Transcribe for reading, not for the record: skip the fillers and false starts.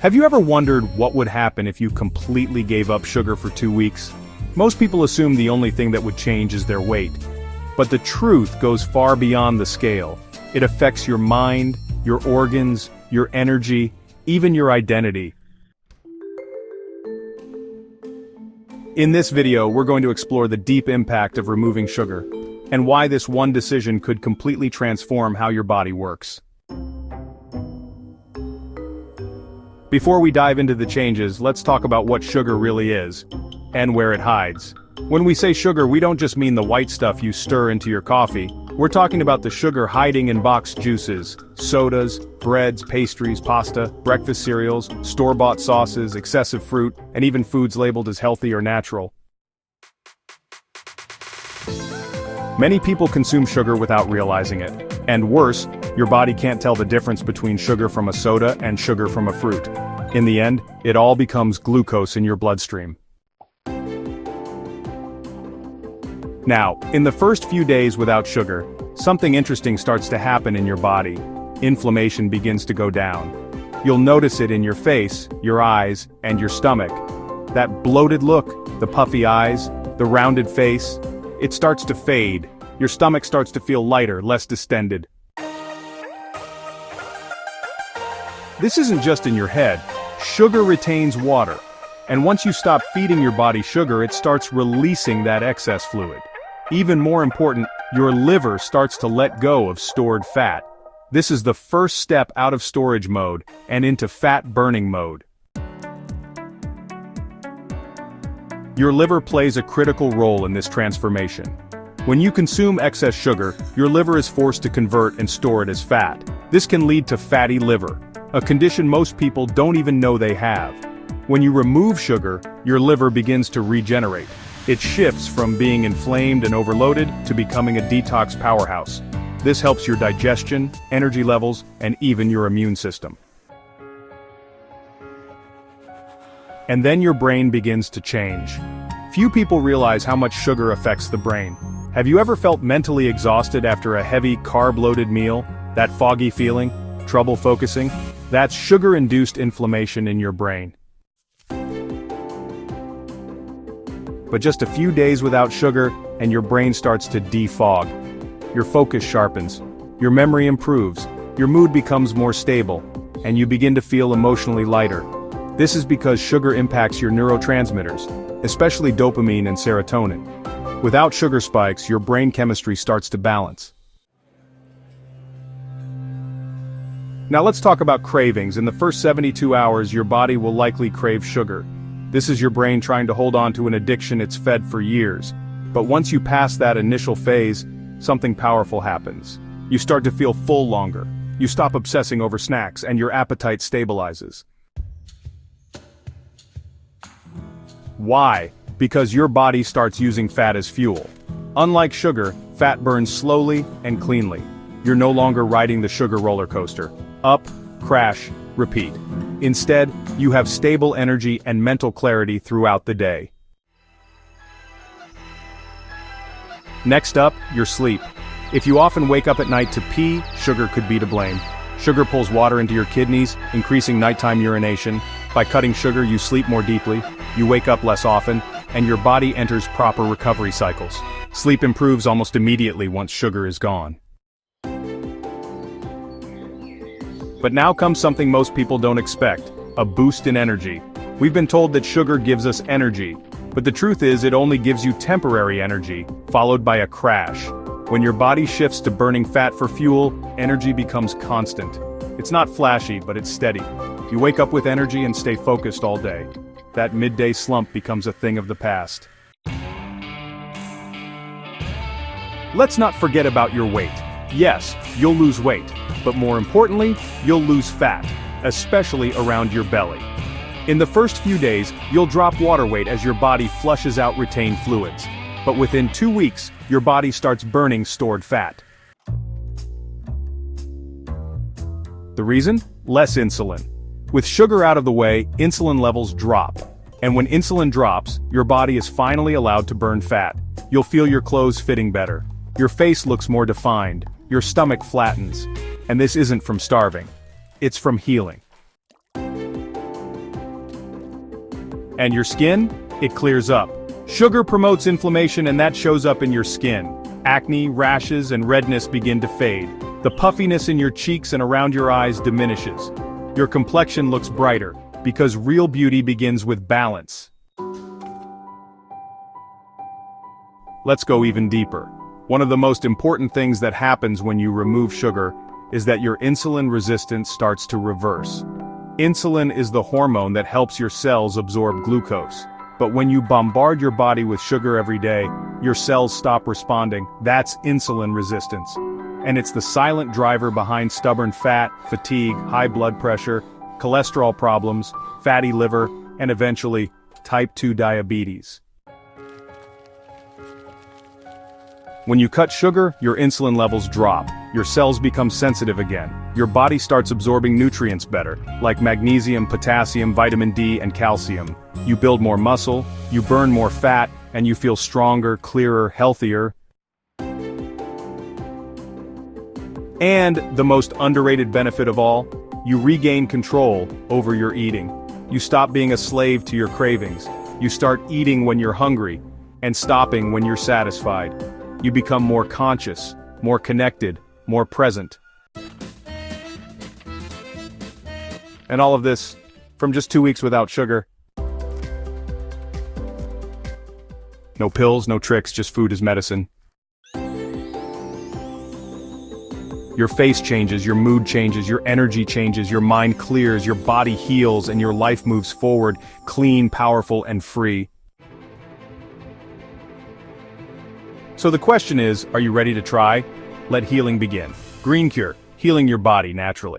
Have you ever wondered what would happen if you completely gave up sugar for 2 weeks? Most people assume the only thing that would change is their weight. But the truth goes far beyond the scale. It affects your mind, your organs, your energy, even your identity. In this video, we're going to explore the deep impact of removing sugar, and why this one decision could completely transform how your body works. Before we dive into the changes, let's talk about what sugar really is, and where it hides. When we say sugar, we don't just mean the white stuff you stir into your coffee. We're talking about the sugar hiding in boxed juices, sodas, breads, pastries, pasta, breakfast cereals, store-bought sauces, excessive fruit, and even foods labeled as healthy or natural. Many people consume sugar without realizing it. And worse, your body can't tell the difference between sugar from a soda and sugar from a fruit. In the end, it all becomes glucose in your bloodstream. Now, in the first few days without sugar, something interesting starts to happen in your body. Inflammation begins to go down. You'll notice it in your face, your eyes, and your stomach. That bloated look, the puffy eyes, the rounded face, it starts to fade. Your stomach starts to feel lighter, less distended. This isn't just in your head. Sugar retains water. And once you stop feeding your body sugar, it starts releasing that excess fluid. Even more important, your liver starts to let go of stored fat. This is the first step out of storage mode and into fat-burning mode. Your liver plays a critical role in this transformation. When you consume excess sugar, your liver is forced to convert and store it as fat. This can lead to fatty liver, a condition most people don't even know they have. When you remove sugar, your liver begins to regenerate. It shifts from being inflamed and overloaded to becoming a detox powerhouse. This helps your digestion, energy levels, and even your immune system. And then your brain begins to change. Few people realize how much sugar affects the brain. Have you ever felt mentally exhausted after a heavy, carb-loaded meal? That foggy feeling? Trouble focusing? That's sugar-induced inflammation in your brain. But just a few days without sugar, and your brain starts to defog. Your focus sharpens. Your memory improves. Your mood becomes more stable. And you begin to feel emotionally lighter. This is because sugar impacts your neurotransmitters, especially dopamine and serotonin. Without sugar spikes, your brain chemistry starts to balance. Now let's talk about cravings. In the first 72 hours, your body will likely crave sugar. This is your brain trying to hold on to an addiction it's fed for years. But once you pass that initial phase, something powerful happens. You start to feel full longer. You stop obsessing over snacks, and your appetite stabilizes. Why? Because your body starts using fat as fuel. Unlike sugar, fat burns slowly and cleanly. You're no longer riding the sugar roller coaster. Up, crash, repeat. Instead, you have stable energy and mental clarity throughout the day. Next up, your sleep. If you often wake up at night to pee, sugar could be to blame. Sugar pulls water into your kidneys, increasing nighttime urination. By cutting sugar, you sleep more deeply, you wake up less often, and your body enters proper recovery cycles. Sleep improves almost immediately once sugar is gone. But now comes something most people don't expect, a boost in energy. We've been told that sugar gives us energy, but the truth is it only gives you temporary energy, followed by a crash. When your body shifts to burning fat for fuel, energy becomes constant. It's not flashy, but it's steady. You wake up with energy and stay focused all day. That midday slump becomes a thing of the past. Let's not forget about your weight. Yes, you'll lose weight, but more importantly, you'll lose fat, especially around your belly. In the first few days, you'll drop water weight as your body flushes out retained fluids. But within 2 weeks, your body starts burning stored fat. The reason? Less insulin. With sugar out of the way, insulin levels drop. And when insulin drops, your body is finally allowed to burn fat. You'll feel your clothes fitting better. Your face looks more defined. Your stomach flattens. And this isn't from starving. It's from healing. And your skin? It clears up. Sugar promotes inflammation and that shows up in your skin. Acne, rashes, and redness begin to fade. The puffiness in your cheeks and around your eyes diminishes. Your complexion looks brighter, because real beauty begins with balance. Let's go even deeper. One of the most important things that happens when you remove sugar is that your insulin resistance starts to reverse. Insulin is the hormone that helps your cells absorb glucose. But when you bombard your body with sugar every day, your cells stop responding. That's insulin resistance. And it's the silent driver behind stubborn fat, fatigue, high blood pressure, cholesterol problems, fatty liver, and eventually, type 2 diabetes. When you cut sugar, your insulin levels drop, your cells become sensitive again, your body starts absorbing nutrients better, like magnesium, potassium, vitamin D, and calcium. You build more muscle, you burn more fat, and you feel stronger, clearer, healthier. And the most underrated benefit of all, you regain control over your eating. You stop being a slave to your cravings. You start eating when you're hungry, and stopping when you're satisfied. You become more conscious, more connected, more present. And all of this from just 2 weeks without sugar. No pills, no tricks, just food as medicine. Your face changes, your mood changes, your energy changes, your mind clears, your body heals, and your life moves forward, clean, powerful, and free. So the question is, are you ready to try? Let healing begin. Green Cure, healing your body naturally.